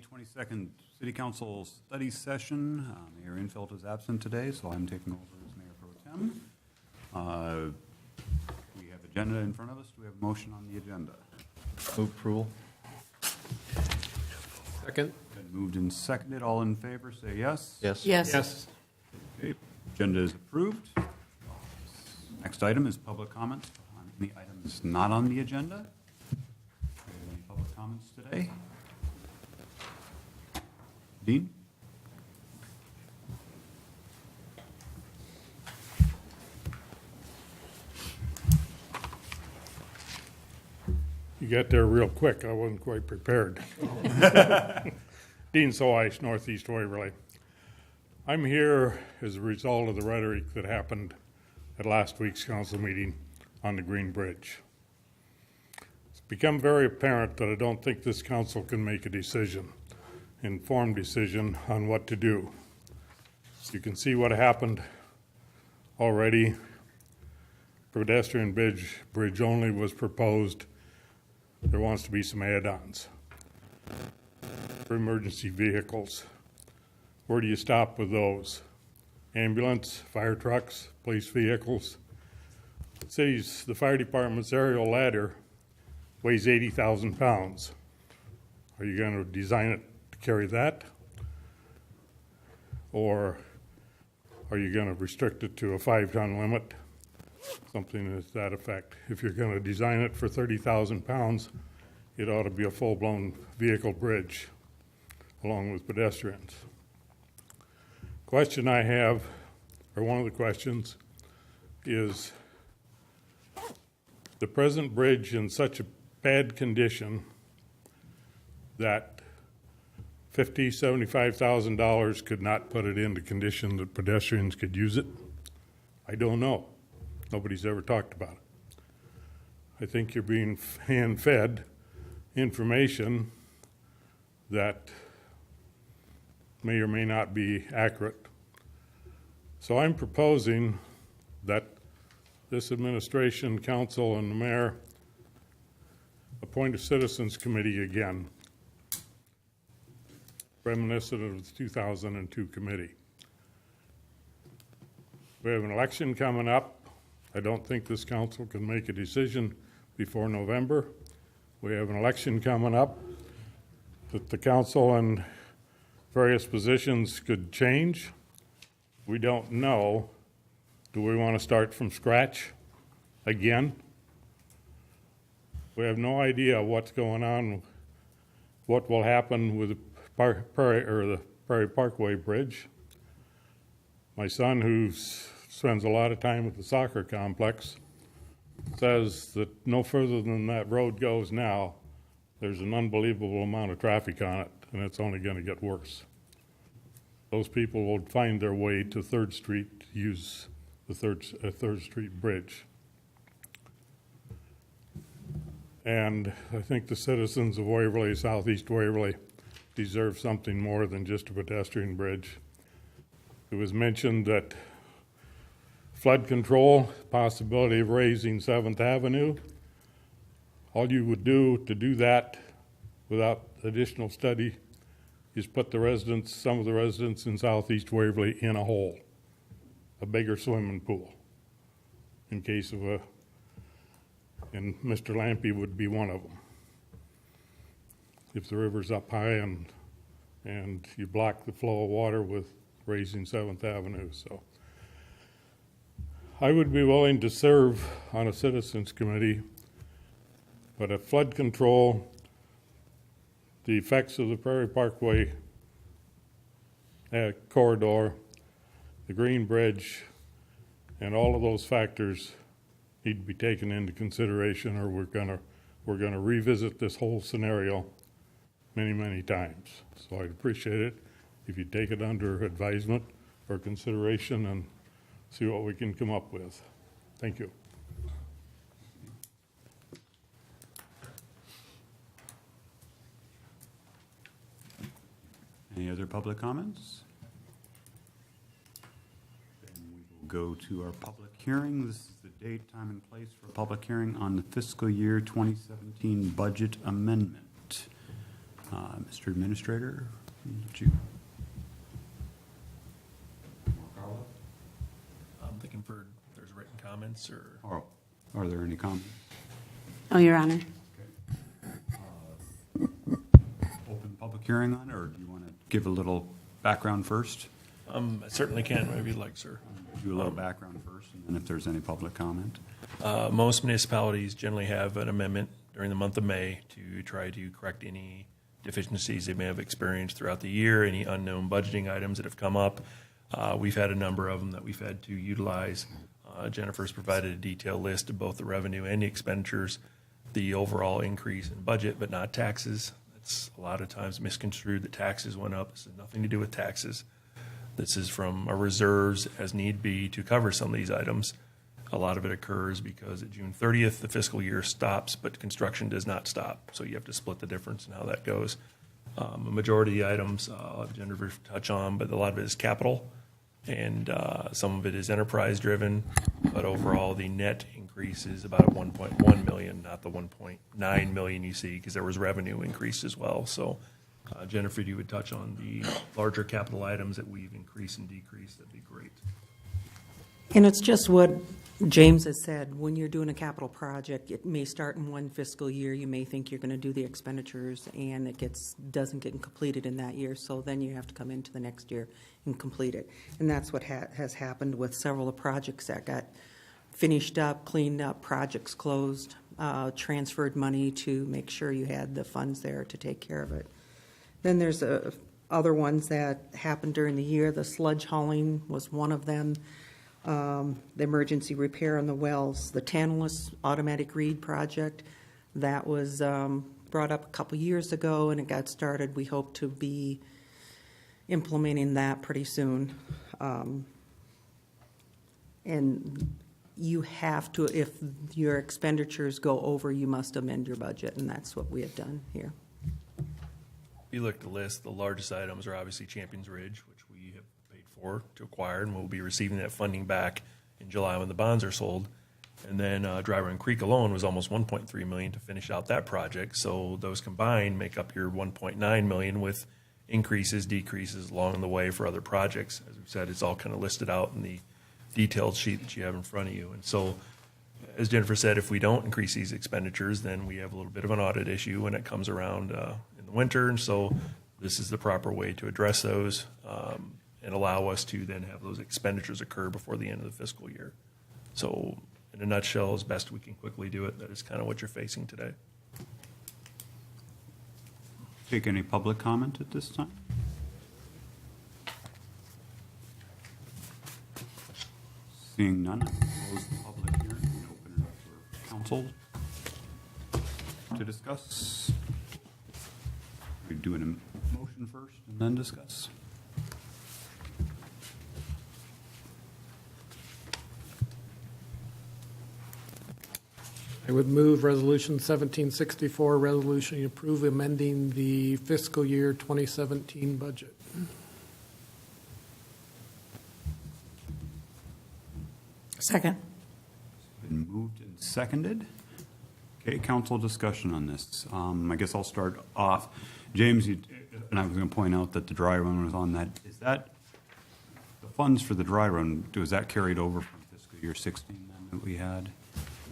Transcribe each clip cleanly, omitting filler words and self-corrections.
May 22nd City Council study session. Mayor Infeld is absent today, so I'm taking over as Mayor Pro Tem. We have agenda in front of us. Do we have a motion on the agenda? Move approval. Second? Been moved and seconded. All in favor, say yes. Yes. Yes. Yes. Okay. Agenda is approved. Next item is public comments on any items not on the agenda. Do we have any public comments today? Dean? You got there real quick. I wasn't quite prepared. Dean Soish, Northeast Waverly. I'm here as a result of the rhetoric that happened at last week's council meeting on the Green Bridge. It's become very apparent that I don't think this council can make a decision, informed decision on what to do. You can see what happened already. Pedestrian bridge only was proposed. There wants to be some add-ons for emergency vehicles. Where do you stop with those? Ambulance, fire trucks, police vehicles. The fire department's aerial ladder weighs 80,000 pounds. Are you going to design it to carry that? Or are you going to restrict it to a 5-ton limit? Something to that effect. If you're going to design it for 30,000 pounds, it ought to be a full-blown vehicle bridge along with pedestrians. Question I have, or one of the questions, is the present bridge in such a bad condition that $50,000, $75,000 could not put it into condition that pedestrians could use it? I don't know. Nobody's ever talked about it. I think you're being hand-fed information that may or may not be accurate. So I'm proposing that this administration, council, and the mayor appoint a citizens committee again, reminiscent of the 2002 committee. We have an election coming up. I don't think this council can make a decision before November. We have an election coming up that the council and various positions could change. We don't know. Do we want to start from scratch again? We have no idea what's going on, what will happen with the Prairie Parkway Bridge. My son, who spends a lot of time at the soccer complex, says that no further than that road goes now, there's an unbelievable amount of traffic on it, and it's only going to get worse. Those people will find their way to 3rd Street to use the 3rd Street Bridge. And I think the citizens of Waverly, Southeast Waverly, deserve something more than just a pedestrian bridge. It was mentioned that flood control, possibility of raising 7th Avenue. All you would do to do that without additional study is put some of the residents in Southeast Waverly in a hole, a bigger swimming pool, in case of and Mr. Lampy would be one of them. If the river's up high and you block the flow of water with raising 7th Avenue. So I would be willing to serve on a citizens committee, but at flood control, the effects of the Prairie Parkway corridor, the Green Bridge, and all of those factors need to be taken into consideration, or we're gonna revisit this whole scenario many, many times. So I'd appreciate it if you take it under advisement or consideration and see what we can come up with. Thank you. Any other public comments? Then we will go to our public hearing. This is the date, time, and place for a public hearing on the fiscal year 2017 budget amendment. Mr. Administrator, did you? I'm looking for if there's written comments or. Or are there any comments? Oh, Your Honor. Open public hearing on it, or do you want to give a little background first? I certainly can, whatever you'd like, sir. Do a little background first, and then if there's any public comment. Most municipalities generally have an amendment during the month of May to try to correct any deficiencies they may have experienced throughout the year, any unknown budgeting items that have come up. We've had a number of them that we've had to utilize. Jennifer's provided a detailed list of both the revenue and the expenditures, the overall increase in budget, but not taxes. It's a lot of times misconstrued that taxes went up. This has nothing to do with taxes. This is from our reserves as need be to cover some of these items. A lot of it occurs because at June 30th, the fiscal year stops, but construction does not stop. So you have to split the difference in how that goes. A majority of the items I'll have Jennifer touch on, but a lot of it is capital, and some of it is enterprise driven. But overall, the net increase is about 1.1 million, not the 1.9 million you see, because there was revenue increase as well. So Jennifer, if you would touch on the larger capital items that we've increased and decreased, that'd be great. And it's just what James has said. When you're doing a capital project, it may start in one fiscal year. You may think you're going to do the expenditures, and it doesn't get completed in that year. So then you have to come into the next year and complete it. And that's what has happened with several of the projects that got finished up, cleaned up, projects closed, transferred money to make sure you had the funds there to take care of it. Then there's other ones that happened during the year. The sludge hauling was one of them. The emergency repair on the wells, the tankless automatic read project that was brought up a couple years ago, and it got started. We hope to be implementing that pretty soon. And you have to, if your expenditures go over, you must amend your budget, and that's what we have done here. If you look at the list, the largest items are obviously Champions Ridge, which we have paid for to acquire, and we'll be receiving that funding back in July when the bonds are sold. And then Dry Run Creek alone was almost 1.3 million to finish out that project. So those combined make up your 1.9 million with increases, decreases along the way for other projects. As we said, it's all kind of listed out in the detailed sheet that you have in front of you. And so, as Jennifer said, if we don't increase these expenditures, then we have a little bit of an audit issue when it comes around in the winter. And so this is the proper way to address those and allow us to then have those expenditures occur before the end of the fiscal year. So in a nutshell, as best we can quickly do it, that is kind of what you're facing today. Take any public comment at this time? Seeing none, I'll close the public hearing and open it up for council to discuss. We're doing a motion first and then discuss. I would move Resolution 1764, resolution to approve amending the fiscal year 2017 budget. Second. Been moved and seconded. Okay, council discussion on this. I guess I'll start off. James, and I was going to point out that the dry run was on that. Is that the funds for the dry run? Was that carried over from fiscal year 16 then that we had?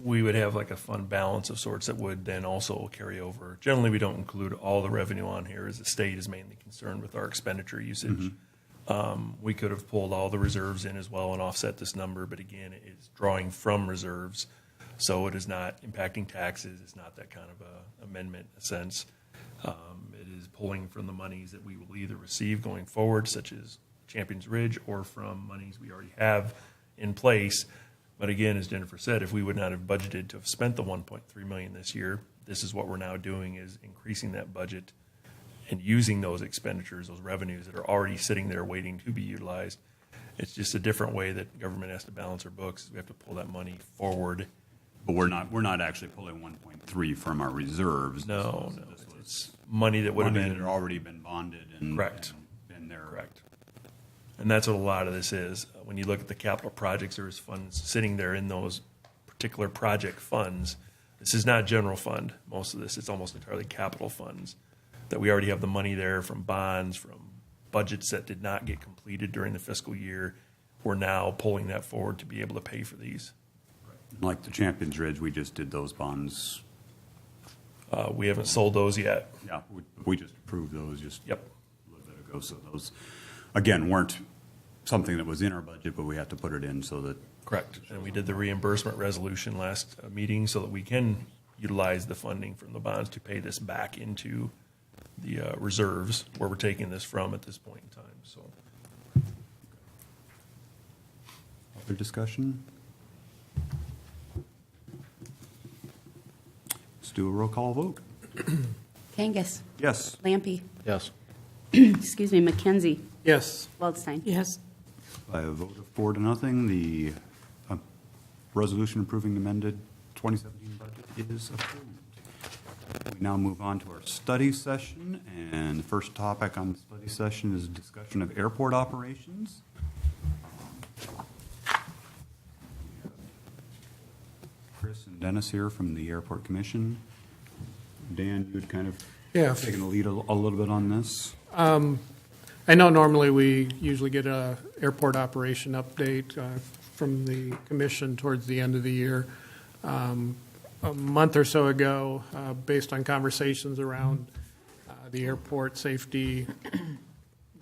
We would have like a fund balance of sorts that would then also carry over. Generally, we don't include all the revenue on here, as the state is mainly concerned with our expenditure usage. We could have pulled all the reserves in as well and offset this number, but again, it is drawing from reserves, so it is not impacting taxes. It's not that kind of a amendment in a sense. It is pulling from the monies that we will either receive going forward, such as Champions Ridge, or from monies we already have in place. But again, as Jennifer said, if we would not have budgeted to have spent the 1.3 million this year, this is what we're now doing, is increasing that budget and using those expenditures, those revenues that are already sitting there waiting to be utilized. It's just a different way that government has to balance our books. We have to pull that money forward. But we're not actually pulling 1.3 from our reserves. No, it's money that would have money been that had already been bonded and correct. And been there. Correct. And that's what a lot of this is. When you look at the capital projects, there is funds sitting there in those particular project funds. This is not general fund. Most of this is almost entirely capital funds. that we already have the money there from bonds, from budgets that did not get completed during the fiscal year. We're now pulling that forward to be able to pay for these. Like the Champions Ridge, we just did those bonds. We haven't sold those yet. Yeah, we just approved those just Yep. a little bit ago. So those, again, weren't something that was in our budget, but we had to put it in so that. Correct. And we did the reimbursement resolution last meeting so that we can utilize the funding from the bonds to pay this back into the reserves where we're taking this from at this point in time. So Other discussion? Let's do a roll call vote. Kangas, Yes. Lampy, Yes. excuse me, McKenzie, Yes. Waldstein. Yes. By a vote of 4-0, the resolution approving the amended 2017 budget is approved. We now move on to our study session, and the first topic on the study session is a discussion of airport operations. Chris and Dennis here from the Airport Commission. Dan, you'd kind of Yeah. taken the lead a little bit on this. I know normally we usually get a airport operation update from the commission towards the end of the year. A month or so ago, based on conversations around the airport safety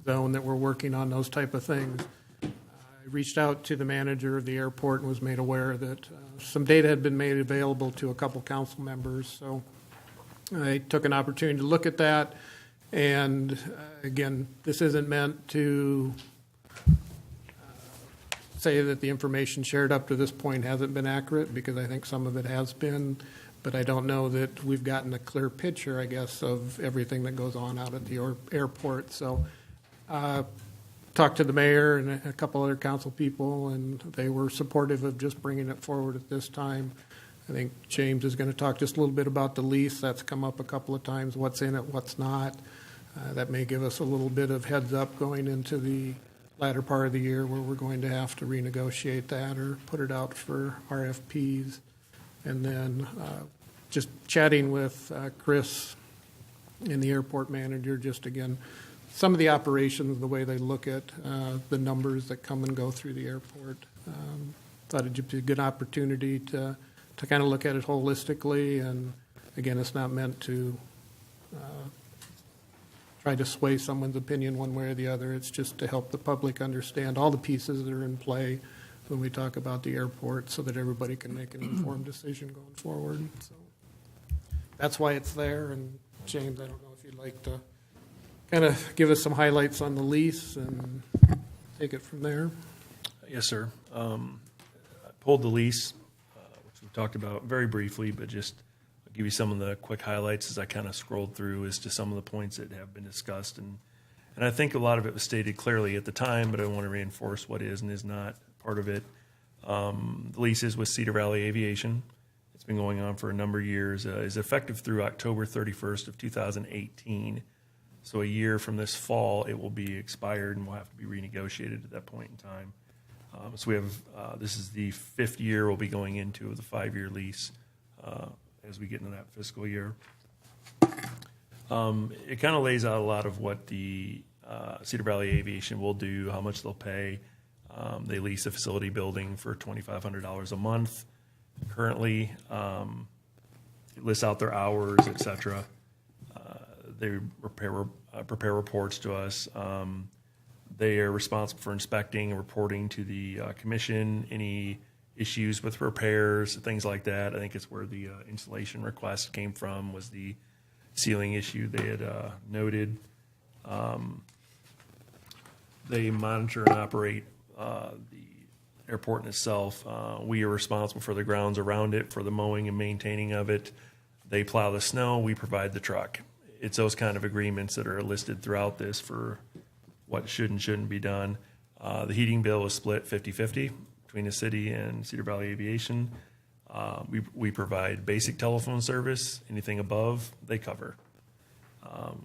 zone that we're working on, those type of things, I reached out to the manager of the airport and was made aware that some data had been made available to a couple council members. So I took an opportunity to look at that. And again, this isn't meant to say that the information shared up to this point hasn't been accurate, because I think some of it has been, but I don't know that we've gotten a clear picture, I guess, of everything that goes on out at the airport. So talked to the mayor and a couple other council people, and they were supportive of just bringing it forward at this time. I think James is going to talk just a little bit about the lease. That's come up a couple of times, what's in it, what's not. That may give us a little bit of heads up going into the latter part of the year where we're going to have to renegotiate that or put it out for RFPs. And then just chatting with Chris and the airport manager, just again, some of the operations, the way they look at the numbers that come and go through the airport. Thought it'd be a good opportunity to kind of look at it holistically. And again, it's not meant to try to sway someone's opinion one way or the other. It's just to help the public understand all the pieces that are in play when we talk about the airport, so that everybody can make an informed decision going forward. So that's why it's there. And James, I don't know if you'd like to kind of give us some highlights on the lease and take it from there. yes, sir. I pulled the lease, which we talked about very briefly, but just I'll give you some of the quick highlights as I kind of scrolled through as to some of the points that have been discussed. And I think a lot of it was stated clearly at the time, but I want to reinforce what is and is not part of it. The lease is with Cedar Valley Aviation. It's been going on for a number of years. Is effective through October 31st of 2018. So a year from this fall, it will be expired and will have to be renegotiated at that point in time. So we have, this is the 5th year we'll be going into the 5-year lease as we get into that fiscal year. It kind of lays out a lot of what the Cedar Valley Aviation will do, how much they'll pay. They lease a facility building for $2,500 a month. Currently, it lists out their hours, et cetera. They prepare reports to us. They are responsible for inspecting and reporting to the commission any issues with repairs, things like that. I think it's where the installation request came from, was the ceiling issue they had noted. They monitor and operate the airport in itself. We are responsible for the grounds around it, for the mowing and maintaining of it. They plow the snow, we provide the truck. It's those kind of agreements that are listed throughout this for what should and shouldn't be done. The heating bill is split 50-50 between the city and Cedar Valley Aviation. We provide basic telephone service. Anything above, they cover.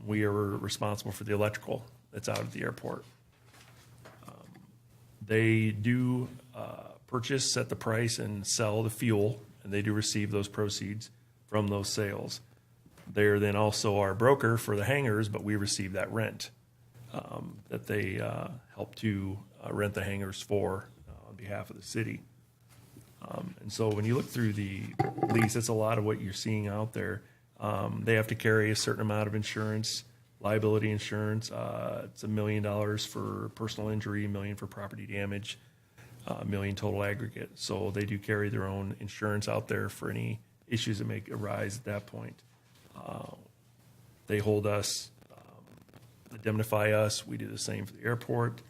We are responsible for the electrical that's out at the airport. They do purchase, set the price, and sell the fuel, and they do receive those proceeds from those sales. They're then also our broker for the hangars, but we receive that rent that they help to rent the hangars for on behalf of the city. And so when you look through the lease, it's a lot of what you're seeing out there. They have to carry a certain amount of insurance, liability insurance. It's $1 million for personal injury, $1 million for property damage, $1 million total aggregate. So they do carry their own insurance out there for any issues that may arise at that point. They hold us, indemnify us. We do the same for the airport.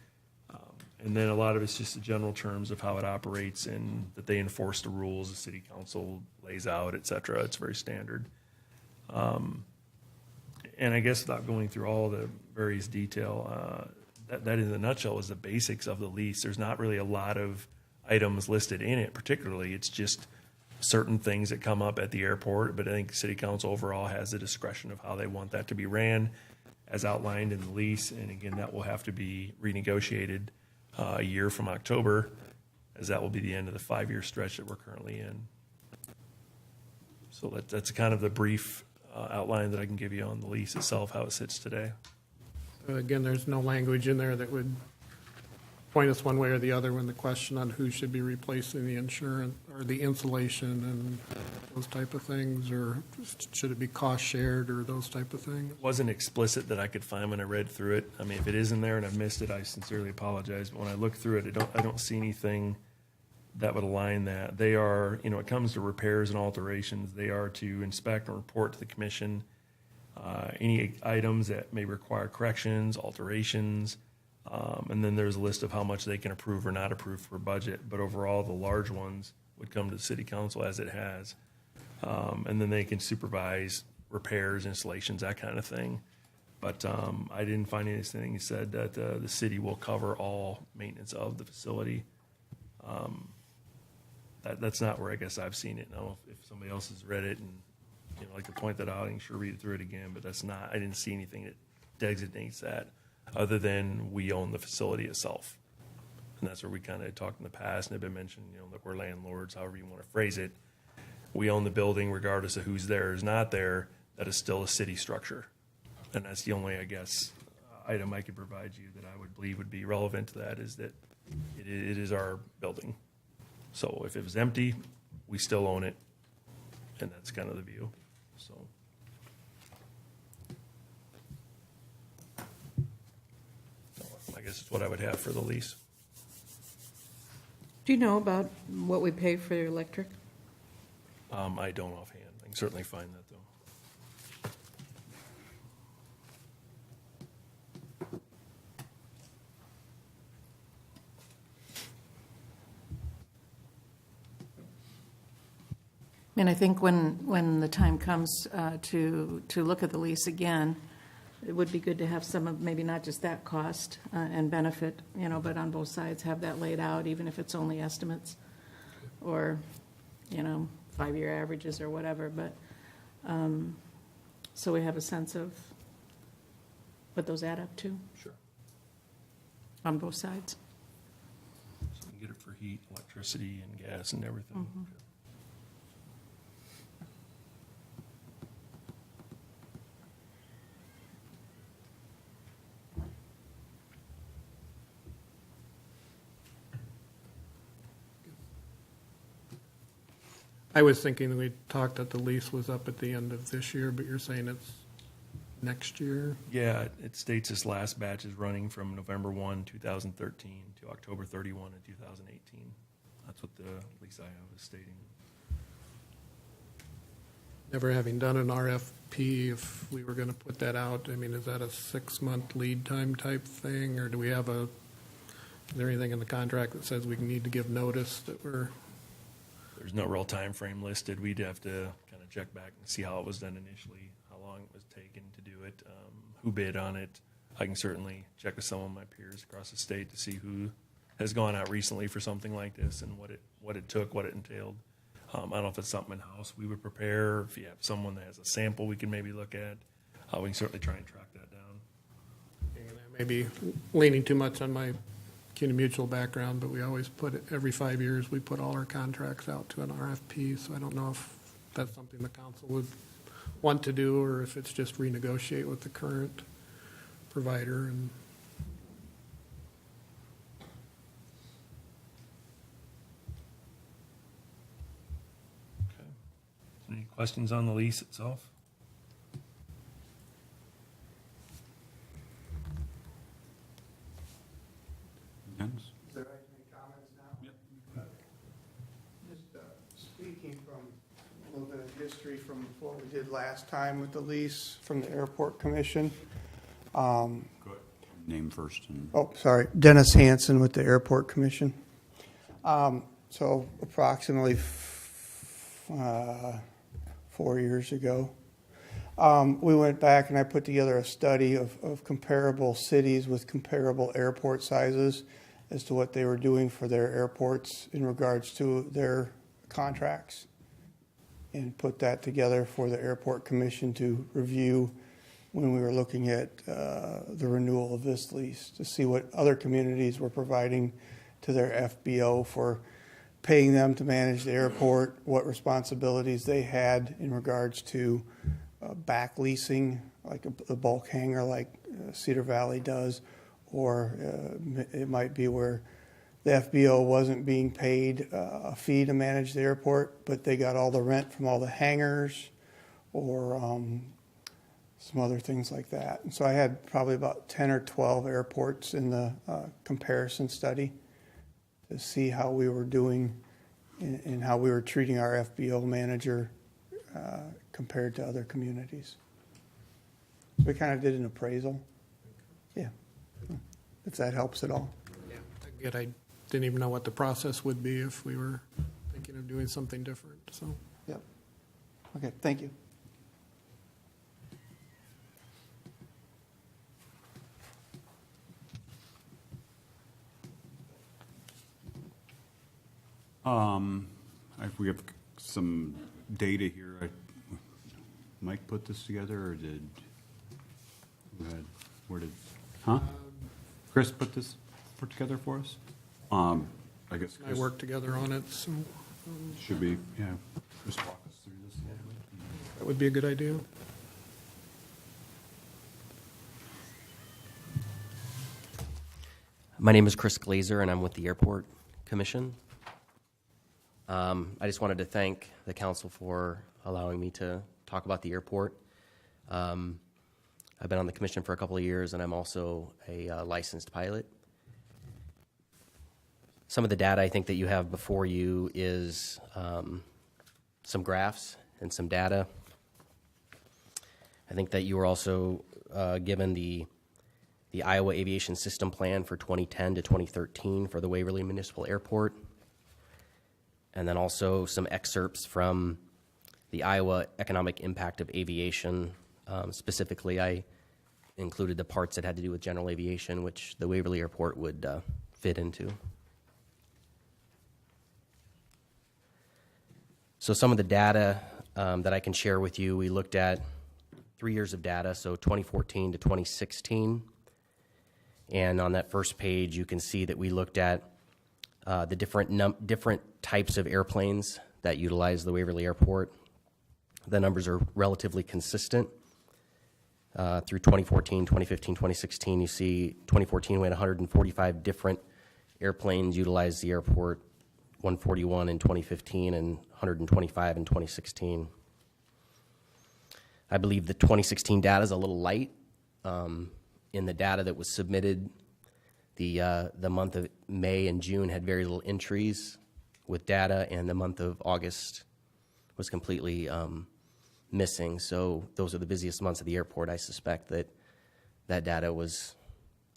And then a lot of it's just the general terms of how it operates and that they enforce the rules the city council lays out, et cetera. It's very standard. And I guess without going through all the various detail, that in a nutshell is the basics of the lease. There's not really a lot of items listed in it particularly. It's just certain things that come up at the airport, but I think city council overall has the discretion of how they want that to be ran as outlined in the lease. And again, that will have to be renegotiated a year from October, as that will be the end of the 5-year stretch that we're currently in. So that's kind of the brief outline that I can give you on the lease itself, how it sits today. Again, there's no language in there that would point us one way or the other when the question on who should be replacing the insurance or the insulation and those type of things, or should it be cost shared or those type of things? It wasn't explicit that I could find when I read through it. I mean, if it is in there and I've missed it, I sincerely apologize. But when I look through it, I don't see anything that would align that. They are, it comes to repairs and alterations, they are to inspect and report to the commission any items that may require corrections, alterations, and then there's a list of how much they can approve or not approve for budget. But overall, the large ones would come to the city council as it has. And then they can supervise repairs, installations, that kind of thing. But I didn't find anything that said that the city will cover all maintenance of the facility. That's not where I guess I've seen it. I don't know if somebody else has read it and like to point that out. I can sure read it through it again, but that's not. I didn't see anything that designates that, other than we own the facility itself, and that's where we kind of talked in the past and have been mentioned. That we're landlords, however you want to phrase it. We own the building, regardless of who's there or is not there. That is still a city structure, and that's the only, I guess, item I could provide you that I would believe would be relevant to that is that it is our building. So if it was empty, we still own it, and that's kind of the view. So, I guess it's what I would have for the lease. Do you know about what we pay for your electric? I don't offhand. I can certainly find that, though. And I think when the time comes to look at the lease again, it would be good to have some of, maybe not just that cost and benefit, but on both sides, have that laid out, even if it's only estimates or, 5-year averages or whatever. But so we have a sense of what those add up to Sure. on both sides. So we can get it for heat, electricity, and gas and everything. Mm-hmm. Sure. I was thinking we talked that the lease was up at the end of this year, but you're saying it's next year? Yeah, it states this last batch is running from November 1, 2013 to October 31 of 2018. That's what the lease I have is stating. Never having done an RFP, if we were going to put that out, I mean, is that a 6-month lead time type thing, or do we have is there anything in the contract that says we need to give notice that we're? There's no real time frame listed. We'd have to kind of check back and see how it was done initially, how long it was taken to do it, who bid on it. I can certainly check with some of my peers across the state to see who has gone out recently for something like this and what it took, what it entailed. I don't know if it's something in-house we would prepare. If you have someone that has a sample we can maybe look at, we can certainly try and track that down. And I may be leaning too much on my CUNY Mutual background, but we always put it, every 5 years, we put all our contracts out to an RFP, so I don't know if that's something the council would want to do, or if it's just renegotiate with the current provider. And Any questions on the lease itself? Jens? Is there any comments now? Just speaking from a little bit of history from what we did last time with the lease from the Airport Commission. Go ahead. Name first. And Oh, sorry, Dennis Hansen with the Airport Commission. So approximately 4 years ago, we went back and I put together a study of comparable cities with comparable airport sizes as to what they were doing for their airports in regards to their contracts, and put that together for the Airport Commission to review when we were looking at the renewal of this lease, to see what other communities were providing to their FBO for paying them to manage the airport, what responsibilities they had in regards to back leasing, like a bulk hangar like Cedar Valley does, or it might be where the FBO wasn't being paid a fee to manage the airport, but they got all the rent from all the hangars, or some other things like that. And so I had probably about 10 or 12 airports in the comparison study to see how we were doing and how we were treating our FBO manager compared to other communities. So we kind of did an appraisal. Yeah, if that helps at all. yet I didn't even know what the process would be if we were thinking of doing something different, so. Yep. Okay, thank you. If we have some data here, Mike put this together, or Chris put this together for us? I guess I Chris worked together on it, so should be, yeah. Chris, walk us through this a little bit. that would be a good idea. My name is Chris Glazer, and I'm with the Airport Commission. I just wanted to thank the council for allowing me to talk about the airport. I've been on the commission for a couple of years, and I'm also a licensed pilot. Some of the data I think that you have before you is some graphs and some data. I think that you were also given the Iowa Aviation System Plan for 2010 to 2013 for the Waverly Municipal Airport, and then also some excerpts from the Iowa Economic Impact of Aviation. Specifically, I included the parts that had to do with general aviation, which the Waverly Airport would fit into. So some of the data that I can share with you, we looked at 3 years of data, so 2014 to 2016. And on that first page, you can see that we looked at the different types of airplanes that utilize the Waverly Airport. The numbers are relatively consistent through 2014, 2015, 2016. You see 2014 we had 145 different airplanes utilize the airport, 141 in 2015 and 125 in 2016. I believe the 2016 data is a little light. In the data that was submitted, the month of May and June had very little entries with data, and the month of August was completely missing. So those are the busiest months of the airport. I suspect that that data was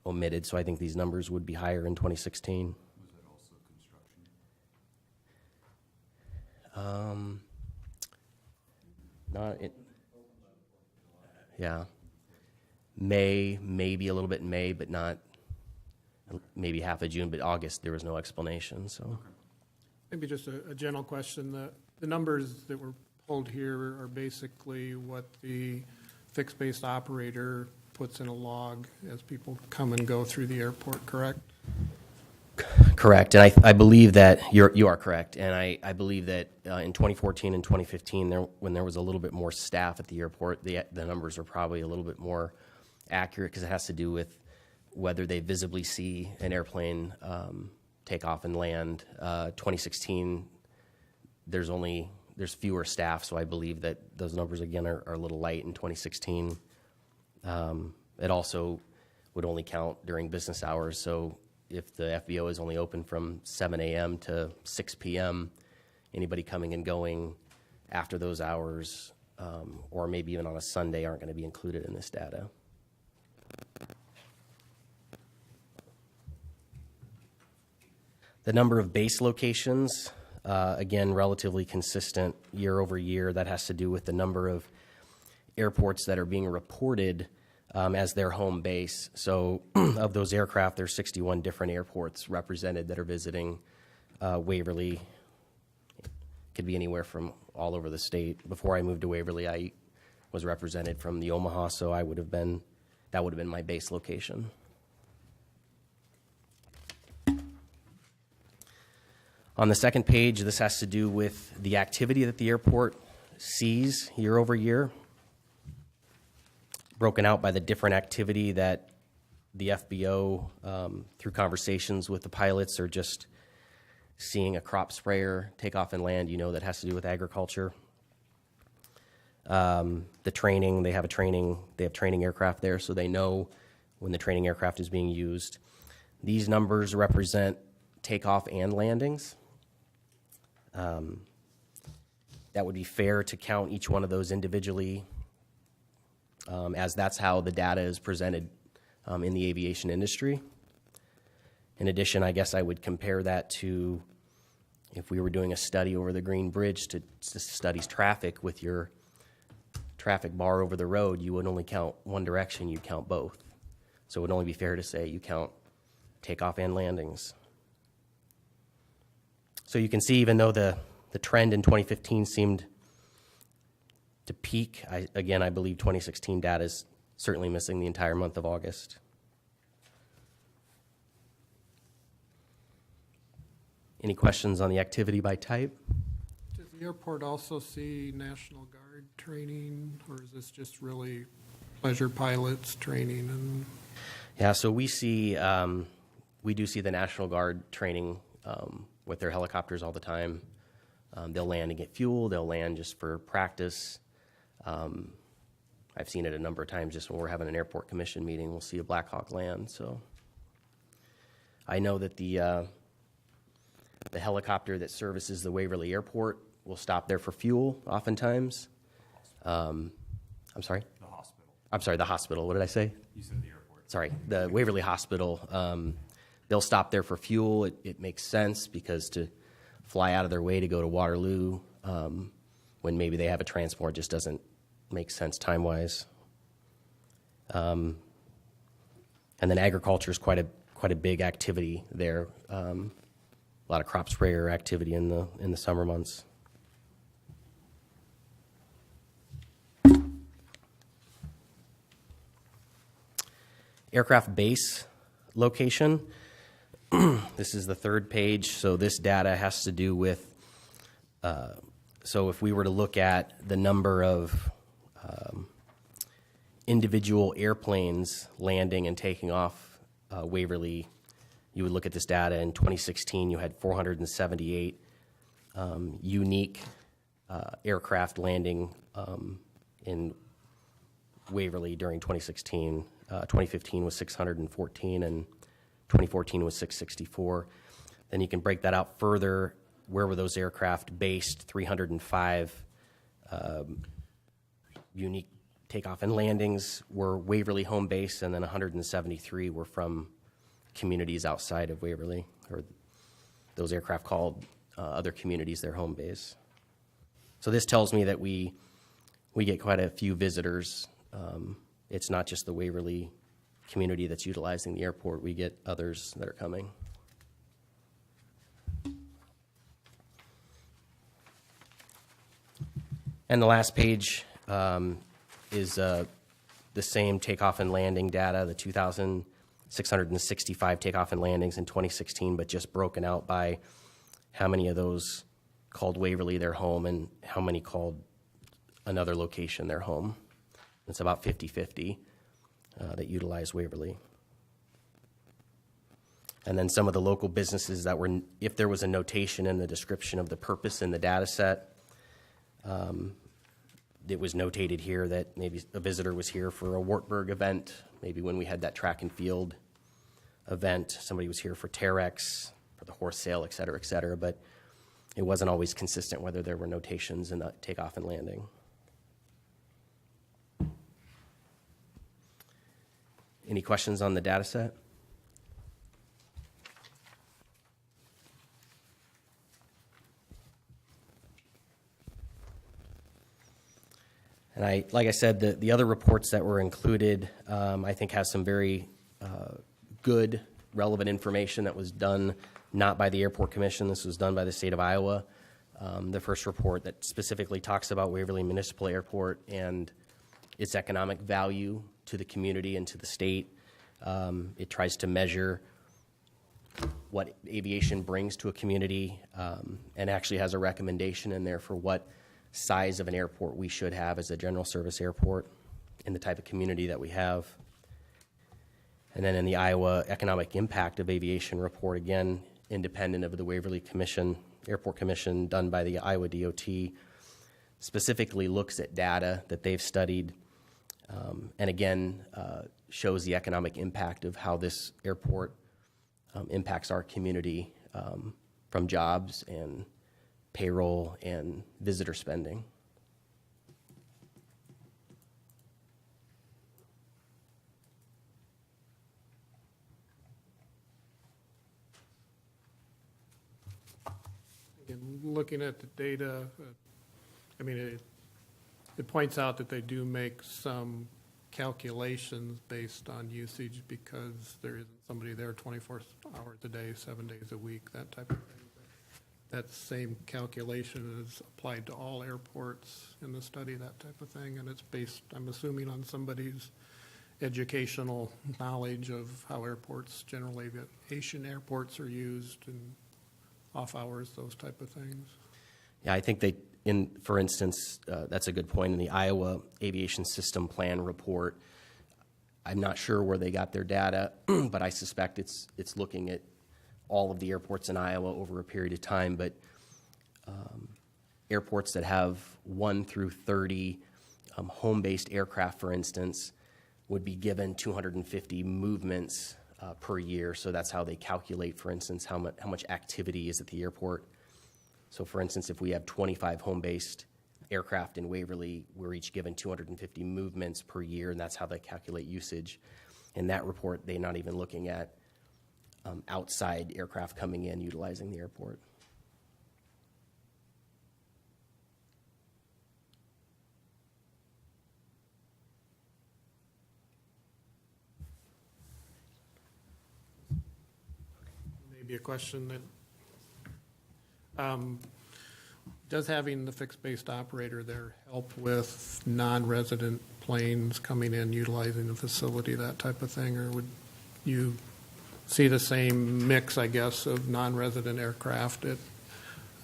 omitted. So I think these numbers would be higher in 2016. Was that also construction? Not it. Yeah. May, maybe a little bit in May, but not maybe half of June, but August there was no explanation. So Maybe just a general question. The numbers that were pulled here are basically what the fixed-based operator puts in a log as people come and go through the airport, correct? Correct, and I believe that you are correct, and I believe that in 2014 and 2015, when there was a little bit more staff at the airport, the numbers are probably a little bit more accurate because it has to do with whether they visibly see an airplane take off and land. 2016, there's fewer staff, so I believe that those numbers again are a little light in 2016. It also would only count during business hours, so if the FBO is only open from 7 a.m. to 6 p.m., anybody coming and going after those hours, or maybe even on a Sunday, aren't going to be included in this data. The number of base locations, again, relatively consistent year over year. That has to do with the number of airports that are being reported as their home base. So of those aircraft, there's 61 different airports represented that are visiting Waverly. Could be anywhere from all over the state. Before I moved to Waverly, I was represented from the Omaha, so that would have been my base location. On the second page, this has to do with the activity that the airport sees year over year, broken out by the different activity that the FBO, through conversations with the pilots, or just seeing a crop sprayer take off and land, that has to do with agriculture. The training, they have training aircraft there, so they know when the training aircraft is being used. These numbers represent takeoff and landings. That would be fair to count each one of those individually, as that's how the data is presented in the aviation industry. In addition, I guess I would compare that to if we were doing a study over the Green Bridge to studies traffic with your traffic bar over the road, you wouldn't only count one direction, you'd count both. So it would only be fair to say you count takeoff and landings. So you can see, even though the trend in 2015 seemed to peak, I believe 2016 data is certainly missing the entire month of August. Any questions on the activity by type? Does the airport also see National Guard training, or is this just really pleasure pilots training? And Yeah, so we do see the National Guard training with their helicopters all the time. They'll land and get fuel. They'll land just for practice. I've seen it a number of times just when we're having an airport commission meeting. We'll see a Black Hawk land. So I know that the helicopter that services the Waverly Airport will stop there for fuel oftentimes. I'm sorry? The hospital. I'm sorry, the hospital. What did I say? You said the airport. Sorry, the Waverly Hospital. They'll stop there for fuel. It makes sense because to fly out of their way to go to Waterloo when maybe they have a transport just doesn't make sense time-wise. And then agriculture is quite a big activity there. A lot of crop sprayer activity in the summer months. Aircraft base location. This is the third page, so this data has to do with, so if we were to look at the number of individual airplanes landing and taking off Waverly, you would look at this data. In 2016, you had 478 unique aircraft landing in Waverly during 2016. 2015 was 614, and 2014 was 664. Then you can break that out further. Where were those aircraft based? 305 unique takeoff and landings were Waverly home base, and then 173 were from communities outside of Waverly, or those aircraft called other communities their home base. So this tells me that we get quite a few visitors. It's not just the Waverly community that's utilizing the airport. We get others that are coming. And the last page is the same takeoff and landing data, the 2000 665 takeoff and landings in 2016, but just broken out by how many of those called Waverly their home and how many called another location their home. It's about 50-50 that utilize Waverly. And then some of the local businesses that were, if there was a notation in the description of the purpose in the data set, it was notated here that maybe a visitor was here for a Wartburg event, maybe when we had that track and field event, somebody was here for Terex, for the horse sale, et cetera, but it wasn't always consistent whether there were notations in the takeoff and landing. Any questions on the data set? And like I said, the other reports that were included, I think has some very good, relevant information that was done not by the Airport Commission. This was done by the state of Iowa. The first report that specifically talks about Waverly Municipal Airport and its economic value to the community and to the state. It tries to measure what aviation brings to a community, and actually has a recommendation in there for what size of an airport we should have as a general service airport in the type of community that we have. And then in the Iowa Economic Impact of Aviation report, again, independent of the Waverly Commission, Airport Commission, done by the Iowa DOT, specifically looks at data that they've studied, and again, shows the economic impact of how this airport impacts our community from jobs and payroll and visitor spending. And looking at the data, I mean, it points out that they do make some calculations based on usage because there isn't somebody there 24 hours a day, 7 days a week, that type of thing. That same calculation is applied to all airports in the study, that type of thing, and it's based, I'm assuming, on somebody's educational knowledge of how airports, general aviation airports are used and off hours, those type of things. Yeah, I think for instance, that's a good point. In the Iowa Aviation System Plan report, I'm not sure where they got their data, but I suspect it's looking at all of the airports in Iowa over a period of time. But airports that have 1 through 30 home-based aircraft, for instance, would be given 250 movements per year. So that's how they calculate, for instance, how much activity is at the airport. So, for instance, if we have 25 home-based aircraft in Waverly, we're each given 250 movements per year, and that's how they calculate usage. In that report, they're not even looking at outside aircraft coming in utilizing the airport. Maybe a question that, does having the fixed-based operator there help with non-resident planes coming in, utilizing the facility, that type of thing, or would you see the same mix, I guess, of non-resident aircraft at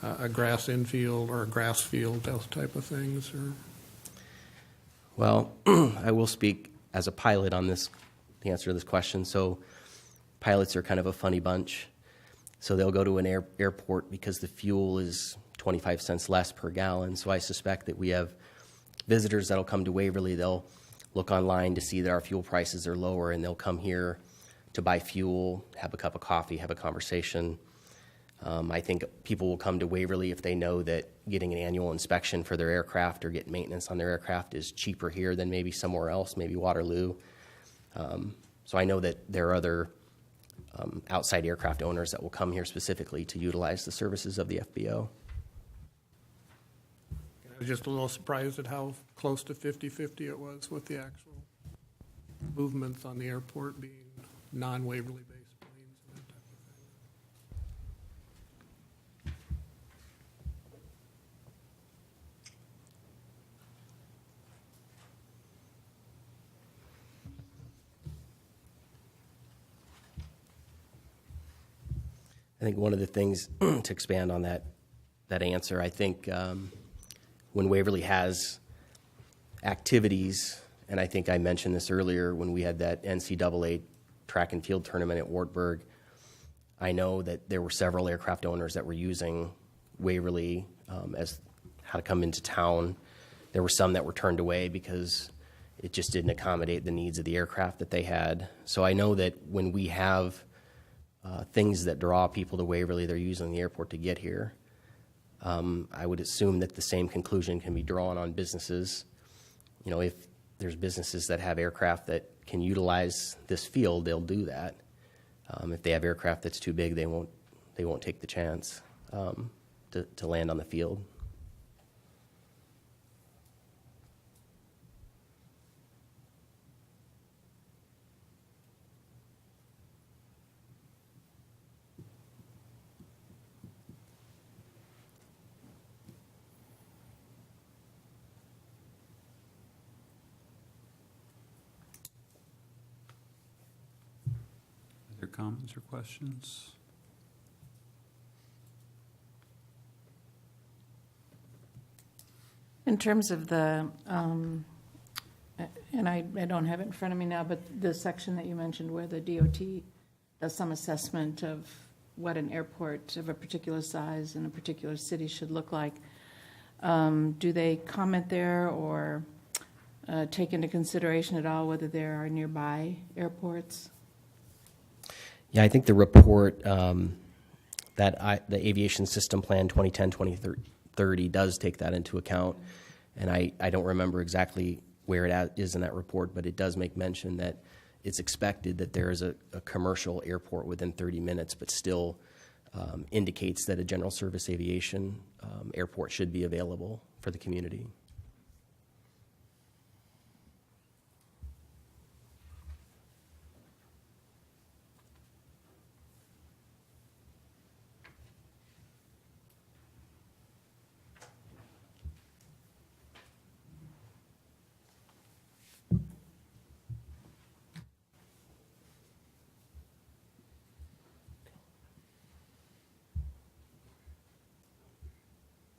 a grass infield or a grass field, those type of things? Or? Well, I will speak as a pilot on this, the answer to this question. So pilots are kind of a funny bunch. So they'll go to an airport because the fuel is 25 cents less per gallon. So I suspect that we have visitors that'll come to Waverly. They'll look online to see that our fuel prices are lower, and they'll come here to buy fuel, have a cup of coffee, have a conversation. I think people will come to Waverly if they know that getting an annual inspection for their aircraft or getting maintenance on their aircraft is cheaper here than maybe somewhere else, maybe Waterloo. So I know that there are other outside aircraft owners that will come here specifically to utilize the services of the FBO. I was just a little surprised at how close to 50-50 it was with the actual movements on the airport being non-Waverly based planes and that type of thing. I think one of the things to expand on that answer, I think when Waverly has activities, and I think I mentioned this earlier when we had that NCAA track and field tournament at Wartburg, I know that there were several aircraft owners that were using Waverly as how to come into town. There were some that were turned away because it just didn't accommodate the needs of the aircraft that they had. So I know that when we have things that draw people to Waverly, they're using the airport to get here. I would assume that the same conclusion can be drawn on businesses. You know, if there's businesses that have aircraft that can utilize this field, they'll do that. If they have aircraft that's too big, they won't take the chance to land on the field. Other comments or questions? In terms of the, and I don't have it in front of me now, but the section that you mentioned where the DOT does some assessment of what an airport of a particular size in a particular city should look like, do they comment there or take into consideration at all whether there are nearby airports? Yeah, I think the report the Aviation System Plan 2010-2030 does take that into account. And I don't remember exactly where it is in that report, but it does make mention that it's expected that there is a commercial airport within 30 minutes, but still indicates that a general service aviation airport should be available for the community.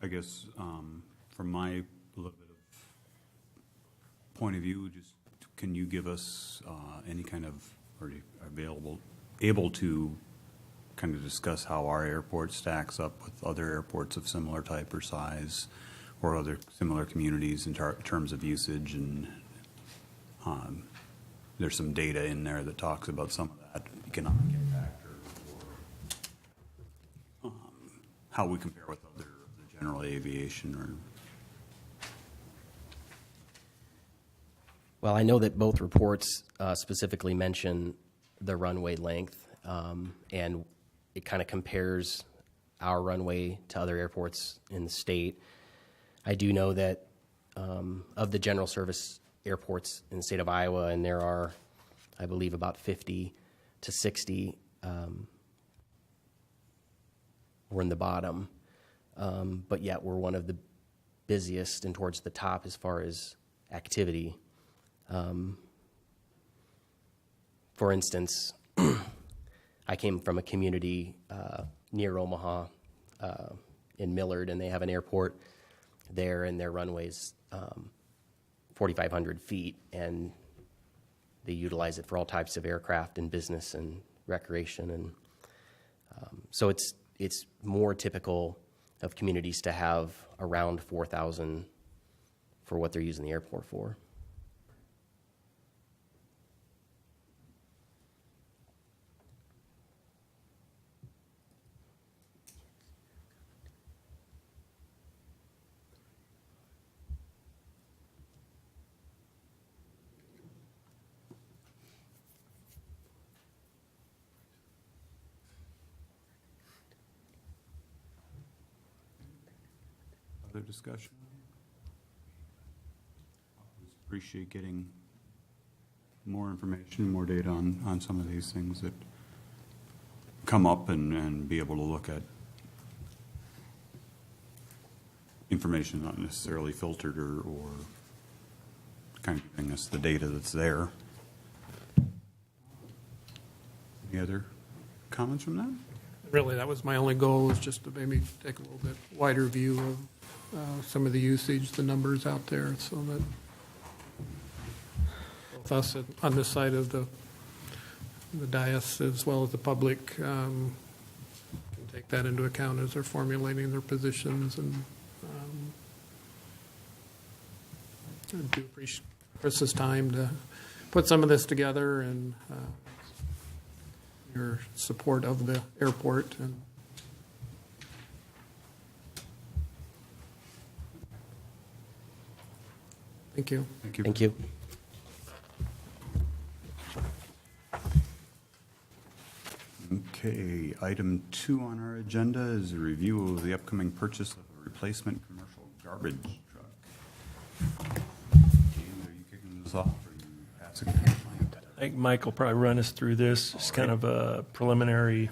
I guess from my little bit of point of view, just can you give us any kind of, or able to kind of discuss how our airport stacks up with other airports of similar type or size, or other similar communities in terms of usage? And there's some data in there that talks about some of that economic impact or how we compare with other general aviation. Or Well, I know that both reports specifically mention the runway length, and it kind of compares our runway to other airports in the state. I do know that of the general service airports in the state of Iowa, and there are, I believe, about 50 to 60, we're in the bottom. But yet we're one of the busiest and towards the top as far as activity. For instance, I came from a community near Omaha in Millard, and they have an airport there, and their runway's 4,500 feet, and they utilize it for all types of aircraft and business and recreation. And so it's more typical of communities to have around 4,000 for what they're using the airport for. other discussion? Always appreciate getting more information, more data on some of these things that come up, and be able to look at information not necessarily filtered or kind of giving us the data that's there. Any other comments from that? Really, that was my only goal, was just to maybe take a little bit wider view of some of the usage, the numbers out there, so that both us on this side of the dais as well as the public can take that into account as they're formulating their positions. And I do appreciate Chris's time to put some of this together, and your support of the airport. And thank you. Thank you. Thank you. Okay, item 2 on our agenda is a review of the upcoming purchase of a replacement commercial garbage truck. James, are you kicking this off, or are you passing it? I think Mike will probably run us through this. It's kind of a preliminary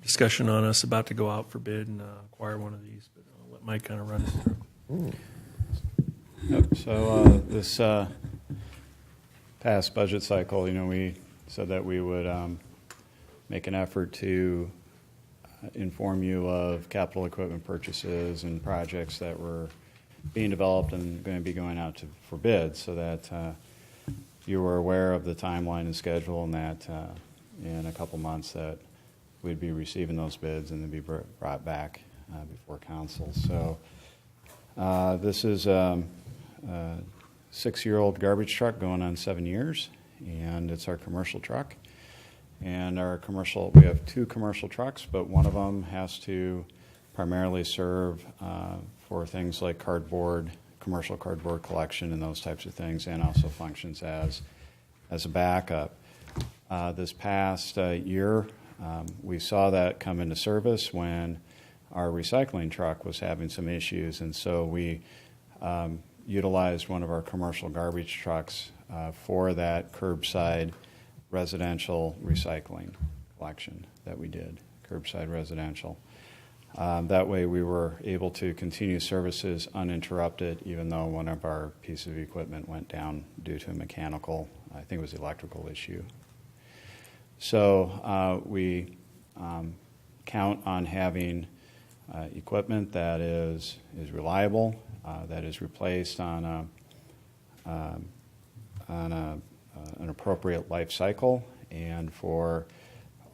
discussion on us about to go out for bid and acquire one of these, but I'll let Mike kind of run us through. Yep. So this past budget cycle, we said that we would make an effort to inform you of capital equipment purchases and projects that were being developed and going to be going out for bid, so that you were aware of the timeline and schedule, and that in a couple months that we'd be receiving those bids and they'd be brought back before council. So this is a 6-year-old garbage truck going on 7 years, and it's our commercial truck. And we have 2 commercial trucks, but one of them has to primarily serve for things like commercial cardboard collection and those types of things, and also functions as a backup. This past year, we saw that come into service when our recycling truck was having some issues, and so we utilized one of our commercial garbage trucks for that curbside residential recycling collection that we did, curbside residential. That way we were able to continue services uninterrupted, even though one of our pieces of equipment went down due to a mechanical, I think it was electrical issue. So we count on having equipment that is reliable, that is replaced on an appropriate life cycle, and for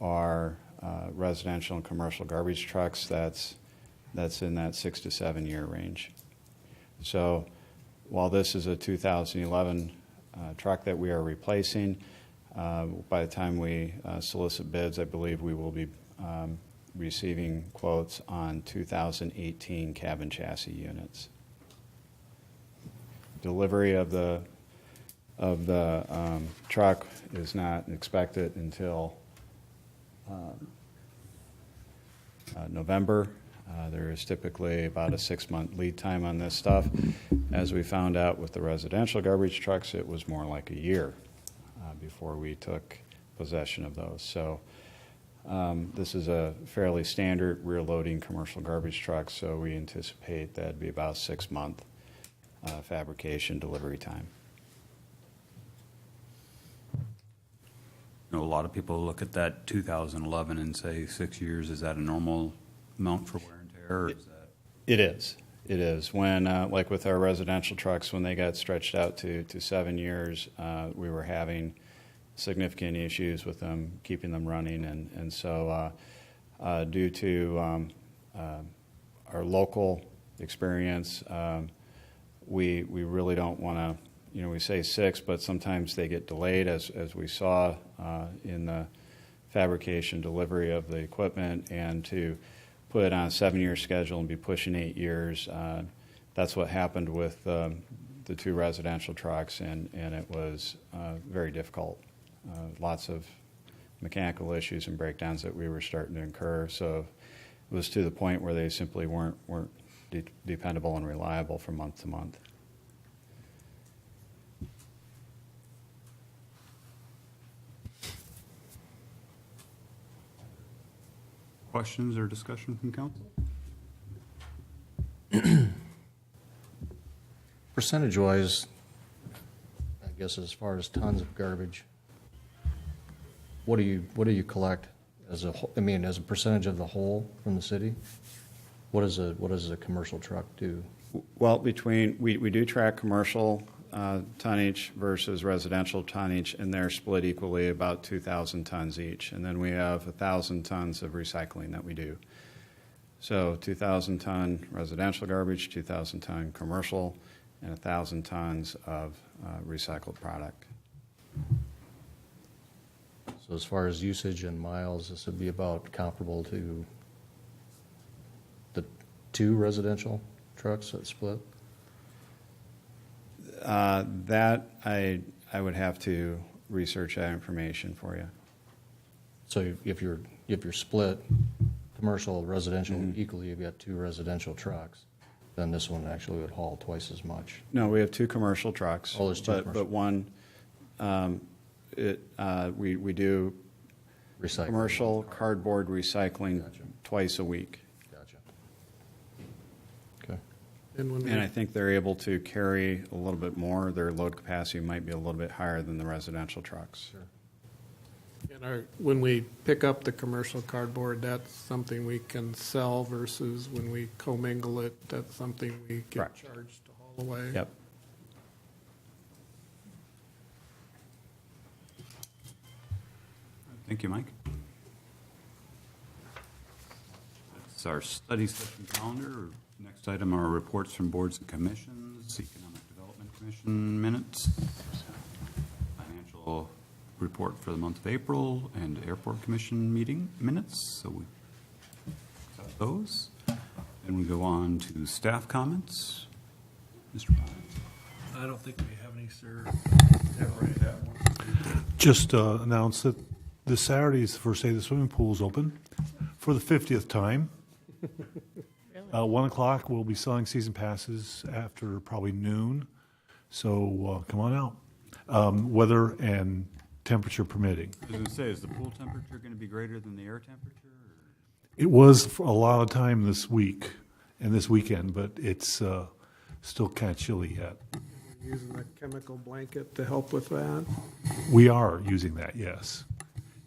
our residential and commercial garbage trucks, that's in that 6 to 7 year range. So while this is a 2011 truck that we are replacing, by the time we solicit bids, I believe we will be receiving quotes on 2018 cabin chassis units. Delivery of the truck is not expected until November. There is typically about a 6-month lead time on this stuff. As we found out with the residential garbage trucks, it was more like a year before we took possession of those. So this is a fairly standard rear-loading commercial garbage truck, so we anticipate that'd be about 6-month fabrication delivery time. A lot of people look at that 2011 and say 6 years. Is that a normal amount for wear and tear? Or is that... It is. It is. When, like with our residential trucks, when they got stretched out to 7 years, we were having significant issues with them, keeping them running. And so due to our local experience, we really don't want to, we say 6, but sometimes they get delayed, as we saw in the fabrication delivery of the equipment, and to put it on a 7-year schedule and be pushing 8 years. That's what happened with the 2 residential trucks, and it was very difficult. Lots of mechanical issues and breakdowns that we were starting to incur. So it was to the point where they simply weren't dependable and reliable from month to month. Questions or discussion from council? Percentage-wise, I guess as far as tons of garbage, what do you collect As a, I mean, as a percentage of the whole from the city? What does a commercial truck do? Well, we do track commercial tonnage versus residential tonnage, and they're split equally, about 2,000 tons each. And then we have 1,000 tons of recycling that we do. So 2,000 ton residential garbage, 2,000 ton commercial, and 1,000 tons of recycled product. So as far as usage and miles, this would be about comparable to the 2 residential trucks that split? That I would have to research that information for you. So if you're split, commercial, residential equally, you've got 2 residential trucks, then this one actually would haul twice as much. No, we have 2 commercial trucks. Oh, there's 2 but, commercial. But one, we do Recycling. commercial cardboard recycling Gotcha. twice a week. Gotcha. Okay. And I think they're able to carry a little bit more. Their load capacity might be a little bit higher than the residential trucks. Sure. And when we pick up the commercial cardboard, that's something we can sell versus when we commingle it, that's something we get Correct. charged to haul away. Yep. Thank you, Mike. That's our study session calendar. Next item are reports from boards and commissions, Economic Development Commission minutes, financial report for the month of April, and Airport Commission meeting minutes. So we got those. Then we go on to staff comments. Mr. Bond. I don't think we have any, sir. Just announce that this Saturday is the first day the swimming pool is open for the 50th time. 1 o'clock, we'll be selling season passes after probably noon. So come on out. Weather and temperature permitting. I was going to say, is the pool temperature going to be greater than the air temperature? Or? It was for a lot of time this week and this weekend, but it's still kind of chilly yet. Using a chemical blanket to help with that. We are using that, yes.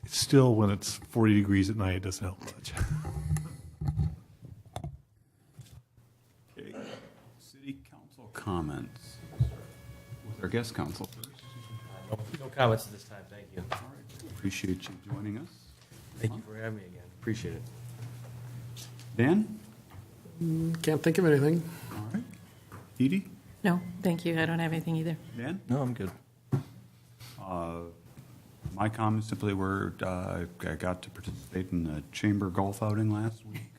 It's still, when it's 40 degrees at night, it doesn't help much. Okay. City council comments. With our guest council first. No comments at this time, thank you. All right. Appreciate you joining us. Thank you for having me again, appreciate it. Dan? Can't think of anything. All right. Edie? No, thank you. I don't have anything either. Dan? No, I'm good. My comments simply were, I got to participate in the chamber golf outing last week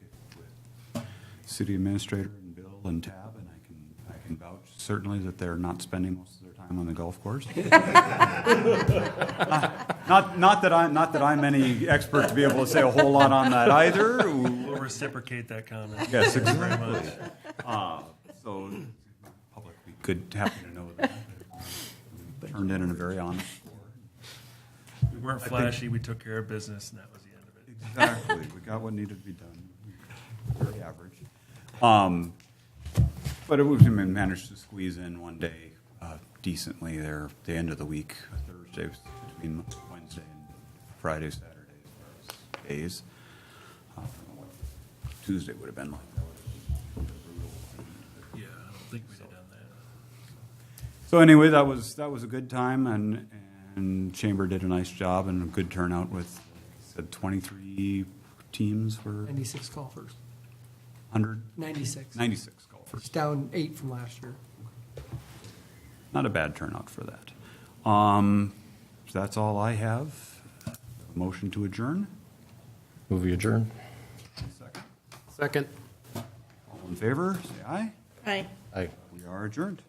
with city administrator and Bill and Tab, and I can vouch certainly that they're not spending most of their time on the golf course. not that I'm any expert to be able to say a whole lot on that either. We'll reciprocate that comment. Yes, Thank you very exactly. much. So, public, we could happen to know that. Turned in a very honest score. We weren't flashy, we took care of business, and that was the end of it. Exactly. We got what needed to be done. Very average. But we managed to squeeze in one day decently there, the end of the week, Thursday, between Wednesday and Friday, Saturday, as far as days. I don't know what Tuesday would have been like. That would have been brutal. Yeah, I don't think we'd have done that. So anyway, that was a good time, and Chamber did a nice job and a good turnout with, said 23 teams for 96 golfers. 100? 96. 96 golfers. It's down 8 from last year. Not a bad turnout for that. So that's all I have. Motion to adjourn. Movie adjourned. Second. Second. All in favor, say aye. Aye. Aye. We are adjourned.